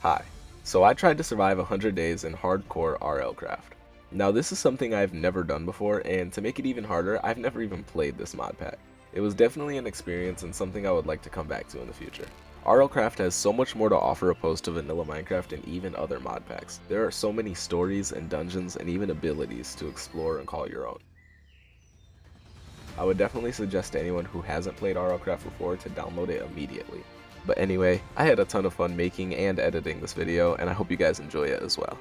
Hi. So I tried to survive 100 days in hardcore RLCraft. Now this is something I've never done before, and to make it even harder, I've never even played this mod pack. It was definitely an experience and something I would like to come back to in the future. RLCraft has so much more to offer opposed to vanilla Minecraft and even other mod packs. There are so many stories and dungeons and even abilities to explore and call your own. I would definitely suggest to anyone who hasn't played RLCraft before to download it immediately. But anyway, I had a ton of fun making and editing this video, and I hope you guys enjoy it as well.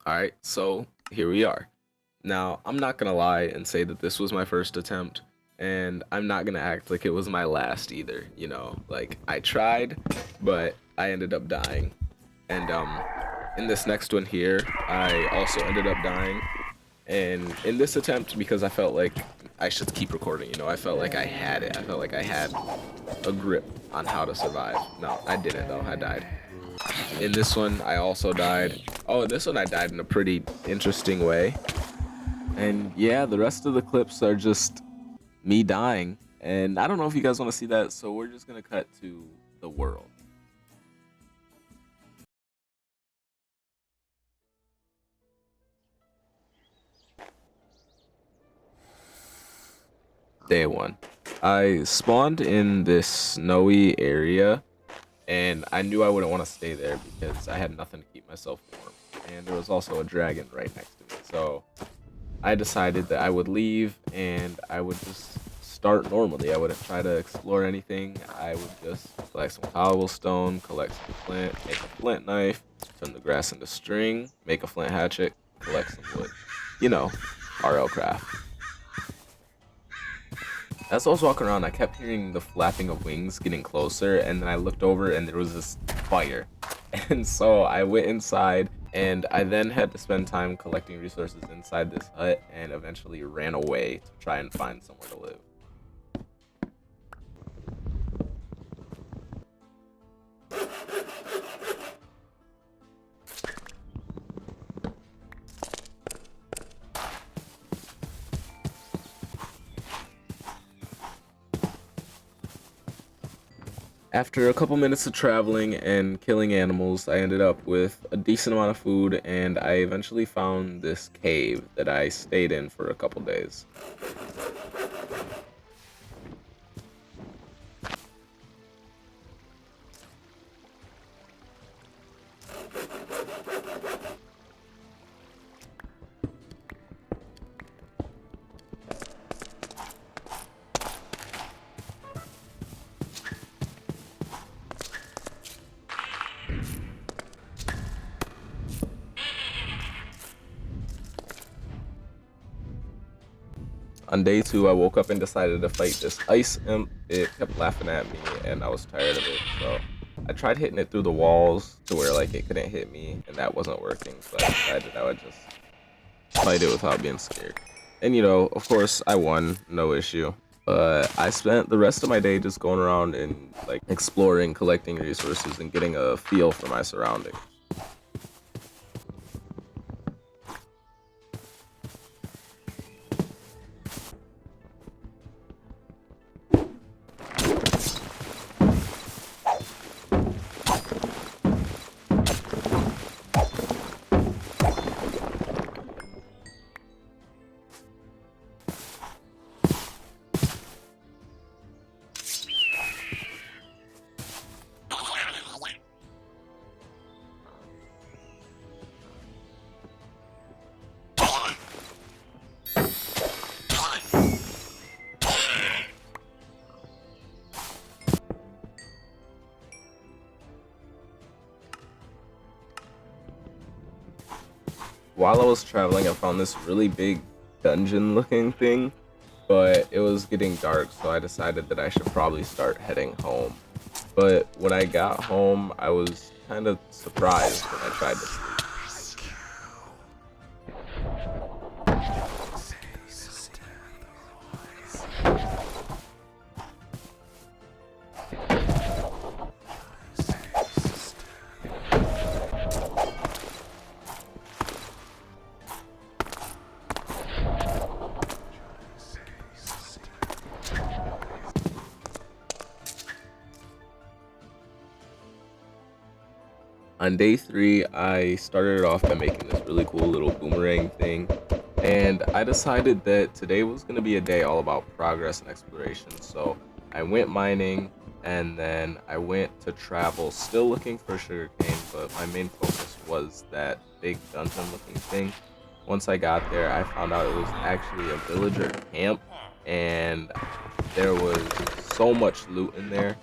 Alright, so here we are. Now, I'm not gonna lie and say that this was my first attempt, and I'm not gonna act like it was my last either, you know? Like, I tried, but I ended up dying. And, in this next one here, I also ended up dying. And in this attempt, because I felt like I should keep recording, you know, I felt like I had it. I felt like I had a grip on how to survive. No, I didn't though, I died. In this one, I also died. Oh, in this one I died in a pretty interesting way. And yeah, the rest of the clips are just me dying. And I don't know if you guys want to see that, so we're just gonna cut to the world. Day one. I spawned in this snowy area, and I knew I wouldn't want to stay there because I had nothing to keep myself warm. And there was also a dragon right next to me. So I decided that I would leave and I would just start normally. I wouldn't try to explore anything. I would just collect some cobblestone, collect some flint, make a flint knife, turn the grass into string, make a flint hatchet, collect some wood. You know, RLCraft. As I was walking around, I kept hearing the flapping of wings getting closer, and then I looked over and there was this fire. And so I went inside, and I then had to spend time collecting resources inside this hut and eventually ran away to try and find somewhere to live. After a couple minutes of traveling and killing animals, I ended up with a decent amount of food, and I eventually found this cave that I stayed in for a couple days. On day 2, I woke up and decided to fight this ice imp. It kept laughing at me, and I was tired of it, so I tried hitting it through the walls to where like it couldn't hit me, and that wasn't working, so I decided I would just fight it without being scared. And you know, of course, I won, no issue. But I spent the rest of my day just going around and like exploring, collecting resources, and getting a feel for my surroundings. While I was traveling, I found this really big dungeon looking thing, but it was getting dark, so I decided that I should probably start heading home. But when I got home, I was kind of surprised when I tried to sleep. On day 3, I started off by making this really cool little boomerang thing, and I decided that today was going to be a day all about progress and exploration. So I went mining, and then I went to travel, still looking for sugarcane, but my main focus was that big dungeon looking thing. Once I got there, I found out it was actually a villager camp, and there was so much loot in there.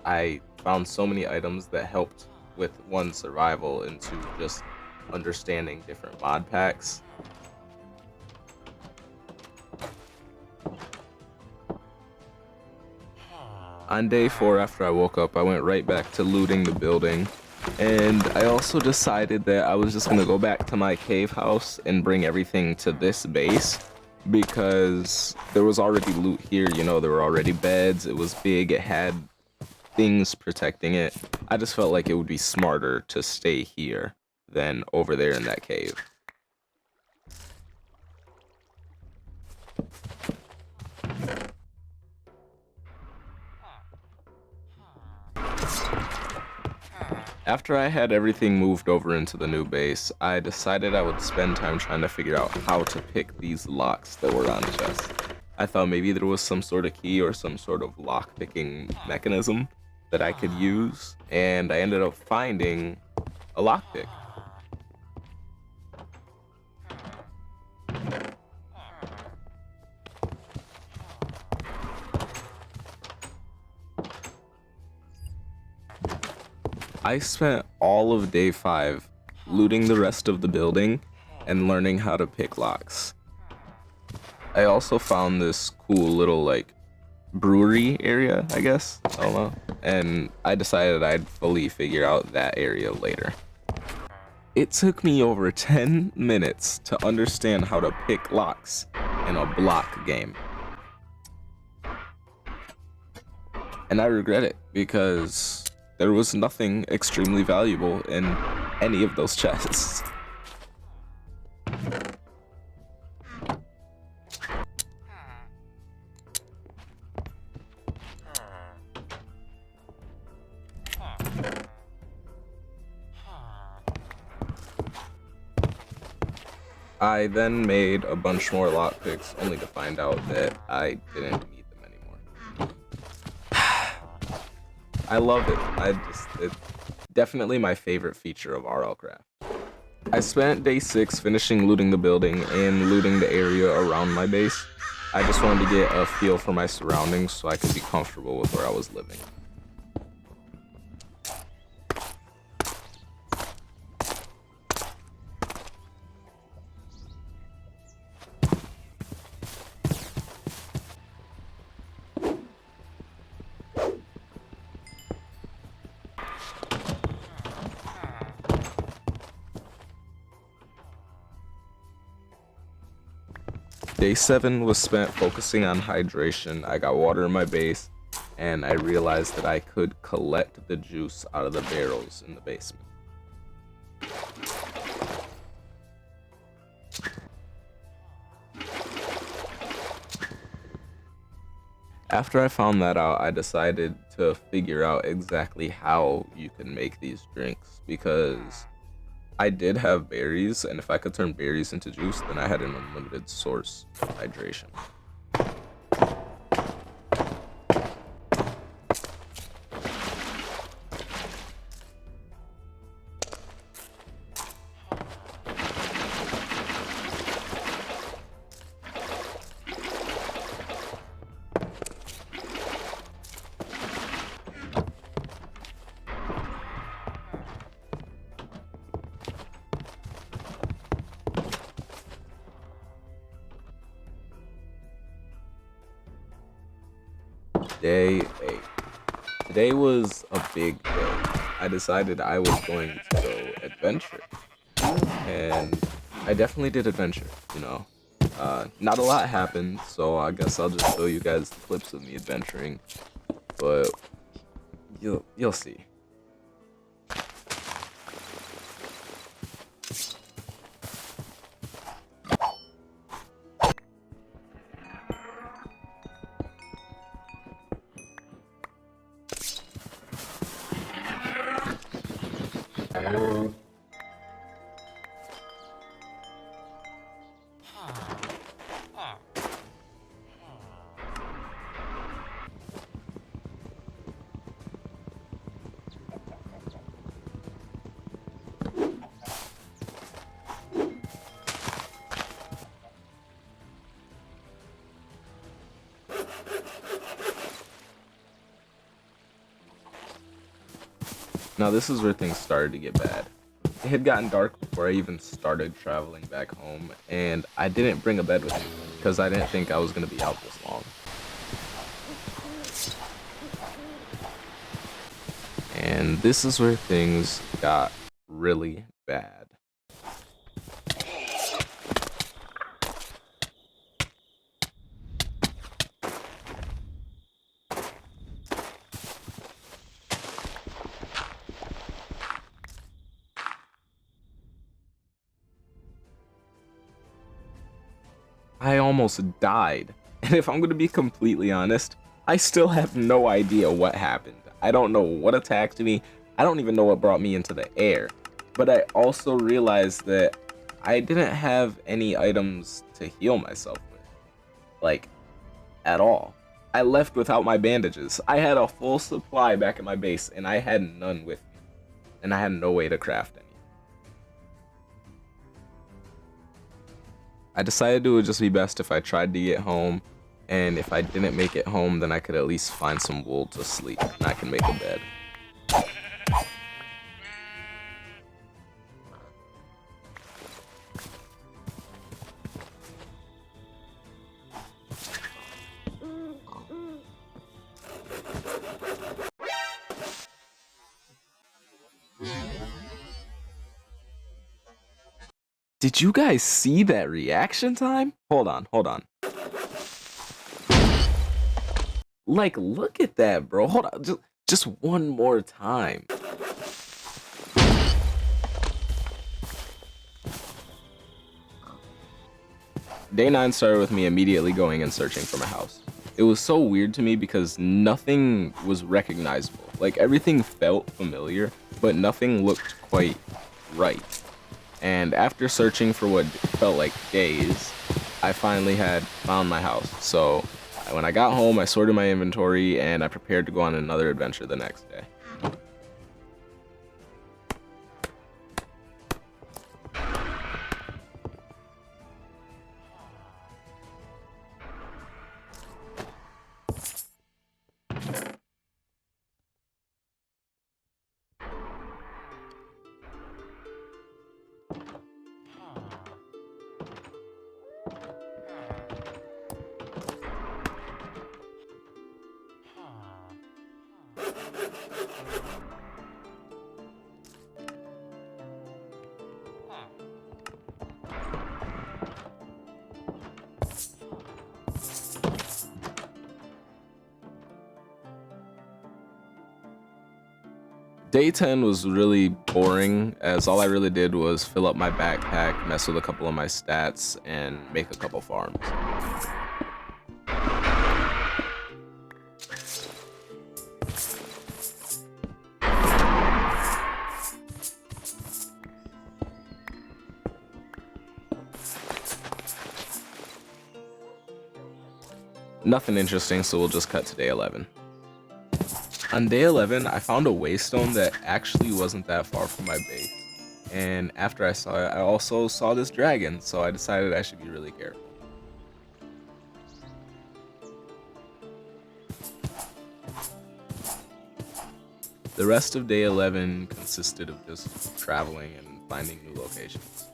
I found so many items that helped with one's survival into just understanding different mod packs. On day 4, after I woke up, I went right back to looting the building, and I also decided that I was just gonna go back to my cave house and bring everything to this base, because there was already loot here. You know, there were already beds, it was big, it had things protecting it. I just felt like it would be smarter to stay here than over there in that cave. After I had everything moved over into the new base, I decided I would spend time trying to figure out how to pick these locks that were on chests. I thought maybe there was some sort of key or some sort of lock picking mechanism that I could use, and I ended up finding a lockpick. I spent all of day 5 looting the rest of the building and learning how to pick locks. I also found this cool little like brewery area, I guess, I don't know, and I decided I'd fully figure out that area later. It took me over 10 minutes to understand how to pick locks in a block game. And I regret it, because there was nothing extremely valuable in any of those chests. I then made a bunch more lockpicks, only to find out that I didn't need them anymore. I love it. It's definitely my favorite feature of RLCraft. I spent day 6 finishing looting the building and looting the area around my base. I just wanted to get a feel for my surroundings so I could be comfortable with where I was living. Day 7 was spent focusing on hydration. I got water in my base, and I realized that I could collect the juice out of the barrels in the basement. After I found that out, I decided to figure out exactly how you can make these drinks, because I did have berries, and if I could turn berries into juice, then I had an unlimited source of hydration. Day 8. Today was a big day. I decided I was going to go adventure. And I definitely did adventure, you know. Not a lot happened, so I guess I'll just show you guys the clips of me adventuring. But you'll see. Now this is where things started to get bad. It had gotten dark before I even started traveling back home, and I didn't bring a bed with me because I didn't think I was going to be out this long. And this is where things got really bad. I almost died, and if I'm going to be completely honest, I still have no idea what happened. I don't know what attacked me, I don't even know what brought me into the air, but I also realized that I didn't have any items to heal myself with, like, at all. I left without my bandages. I had a full supply back at my base, and I had none with me, and I had no way to craft any. I decided it would just be best if I tried to get home, and if I didn't make it home, then I could at least find some wool to sleep, and I can make a bed. Did you guys see that reaction time? Hold on. Like, look at that, bro. Hold on, just one more time. Day 9 started with me immediately going and searching for my house. It was so weird to me because nothing was recognizable. Like, everything felt familiar, but nothing looked quite right. And after searching for what felt like days, I finally had found my house. So when I got home, I sorted my inventory and I prepared to go on another adventure the next day. Day 10 was really boring, as all I really did was fill up my backpack, mess with a couple of my stats, and make a couple farms. Nothing interesting, so we'll just cut to day 11. On day 11, I found a waystone that actually wasn't that far from my base. And after I saw it, I also saw this dragon, so I decided I should be really careful. The rest of day 11 consisted of just traveling and finding new locations.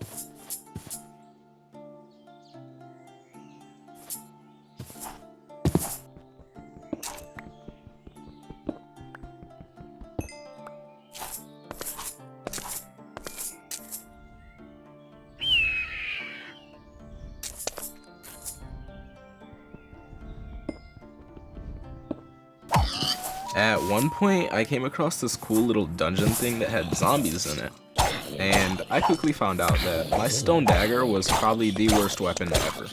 At one point, I came across this cool little dungeon thing that had zombies in it, and I quickly found out that my stone dagger was probably the worst weapon ever.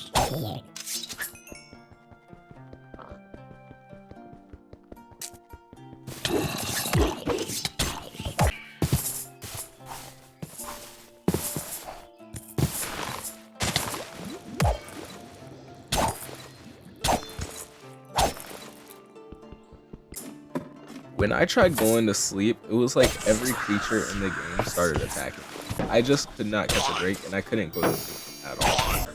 When I tried going to sleep, it was like every creature in the game started attacking me. I just could not catch a break, and I couldn't go to sleep at all.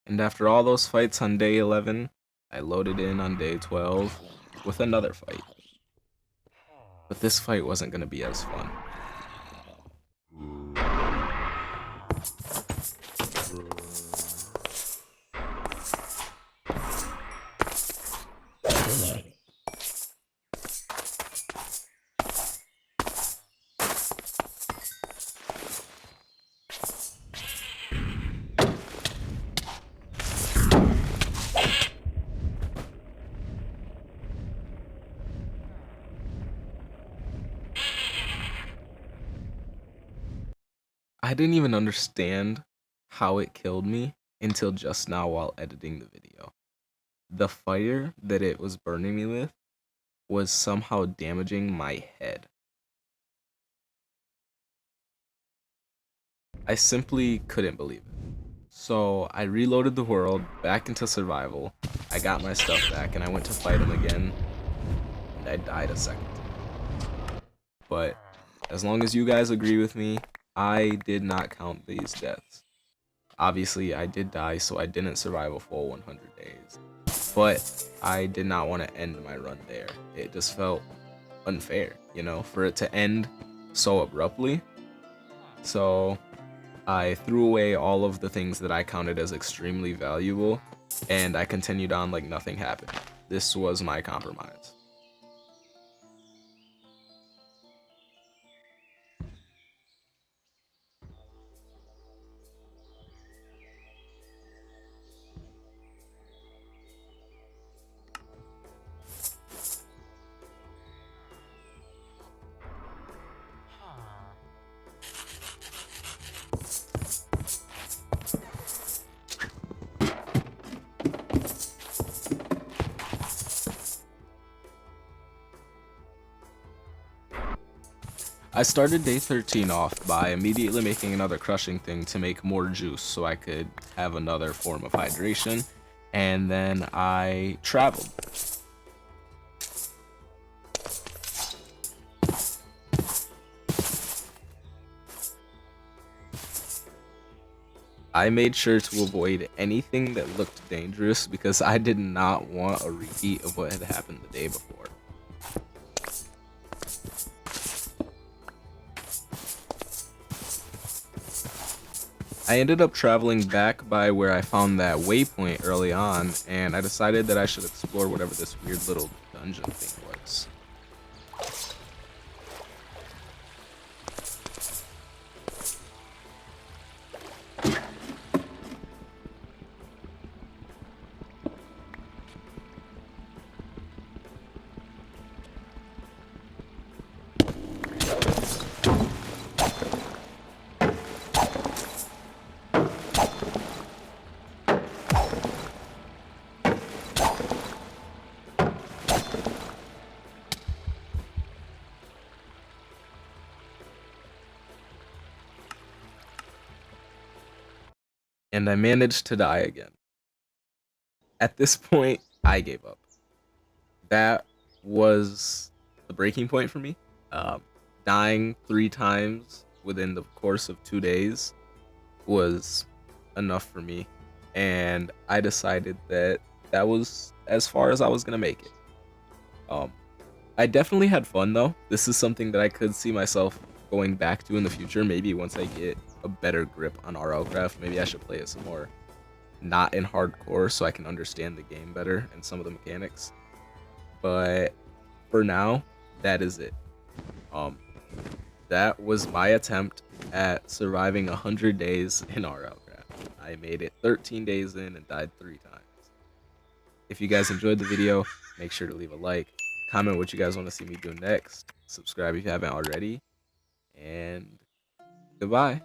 And after all those fights on day 11, I loaded in on day 12 with another fight. But this fight wasn't going to be as fun. I didn't even understand how it killed me until just now while editing the video. The fire that it was burning me with was somehow damaging my head. I simply couldn't believe it. So I reloaded the world back into survival, I got my stuff back, and I went to fight him again, and I died a second time. But as long as you guys agree with me, I did not count these deaths. Obviously, I did die, so I didn't survive a full 100 days. But I did not want to end my run there. It just felt unfair, you know, for it to end so abruptly. So I threw away all of the things that I counted as extremely valuable, and I continued on like nothing happened. This was my compromise. I started day 13 off by immediately making another crushing thing to make more juice so I could have another form of hydration, and then I traveled. I made sure to avoid anything that looked dangerous because I did not want a repeat of what had happened the day before. I ended up traveling back by where I found that waypoint early on, and I decided that I should explore whatever this weird little dungeon thing was. And I managed to die again. At this point, I gave up. That was the breaking point for me. Um, Dying 3 times within the course of 2 days was enough for me, and I decided that that was as far as I was gonna make it. Um, I definitely had fun though. This is something that I could see myself going back to in the future. Maybe once I get a better grip on RLCraft, maybe I should play it some more. Not in hardcore, so I can understand the game better and some of the mechanics. But for now, that is it. Um, that was my attempt at surviving 100 days in RLCraft. I made it 13 days in and died 3 times. If you guys enjoyed the video, make sure to leave a like, comment what you guys want to see me do next, subscribe if you haven't already, and goodbye.